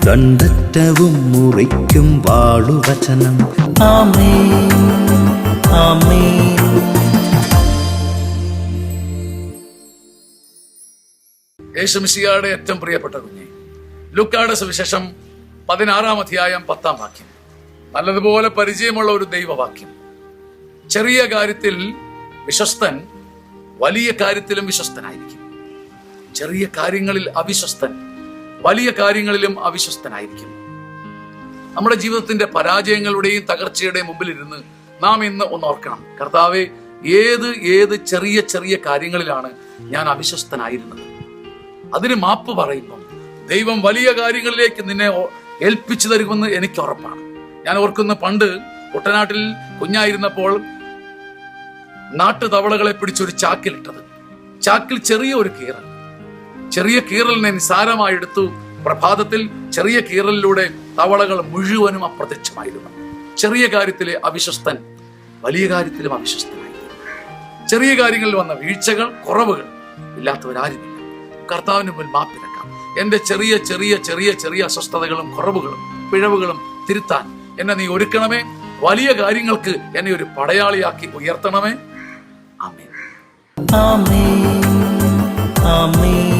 ദണ്ഡറ്റവും മുറിക്കും വാളുവചനം. ആമേൻ, ആമേൻ. യേശുമിശിഹായുടെ ഏറ്റവും പ്രിയപ്പെട്ട കുഞ്ഞെ, ലൂക്കായുടെ സുവിശേഷം 16-ാം അധ്യായം 10-ാം വാക്യം നല്ലതുപോലെ പരിചയമുള്ള ഒരു ദൈവവാക്യം. ചെറിയ കാര്യത്തിൽ വിശ്വസ്തൻ വലിയ കാര്യത്തിലും വിശ്വസ്തനായിരിക്കും. ചെറിയ കാര്യങ്ങളിൽ അവിശ്വസ്തൻ വലിയ കാര്യങ്ങളിലും അവിശ്വസ്തനായിരിക്കും. നമ്മുടെ ജീവിതത്തിന്റെ പരാജയങ്ങളുടെയും തകർച്ചയുടെയും മുമ്പിൽ ഇരുന്ന് നാം ഇന്ന് ഒന്ന് ഓർക്കണം, കർത്താവേ, ഏത് ചെറിയ ചെറിയ കാര്യങ്ങളിലാണ് ഞാൻ അവിശ്വസ്തനായിരുന്നത്? അതിന് മാപ്പ് പറയുമ്പം ദൈവം വലിയ കാര്യങ്ങളിലേക്ക് നിന്നെ ഏൽപ്പിച്ചു തരുമെന്ന് എനിക്ക് ഉറപ്പാണ്. ഞാൻ ഓർക്കുന്ന പണ്ട് കുട്ടനാട്ടിൽ കുഞ്ഞായിരുന്നപ്പോൾ നാട്ടു തവളകളെ പിടിച്ചൊരു ചാക്കിലിട്ടത്. ചാക്കിൽ ചെറിയ കീറലിനെ നിസാരമായി എടുത്തു. പ്രഭാതത്തിൽ ചെറിയ കീറലിലൂടെ തവളകൾ മുഴുവനും അപ്രത്യക്ഷമായിരുന്നു. ചെറിയ കാര്യത്തിലെ അവിശ്വസ്തൻ വലിയ കാര്യത്തിലും അവിശ്വസ്തനായിരുന്നു. ചെറിയ കാര്യങ്ങളിൽ വന്ന വീഴ്ചകൾ, കുറവുകൾ ഇല്ലാത്തവരാരുമില്ല. കർത്താവിന് മുന്നിൽ മാപ്പിരക്കാം. എന്റെ ചെറിയ ചെറിയ ചെറിയ ചെറിയ അസ്വസ്ഥതകളും കുറവുകളും പിഴവുകളും തിരുത്താൻ എന്നെ നീ ഒരുക്കണമേ. വലിയ കാര്യങ്ങൾക്ക് എന്നെ ഒരു പടയാളിയാക്കി ഉയർത്തണമേ. ആമേൻ, ആമേൻ, ആമേൻ.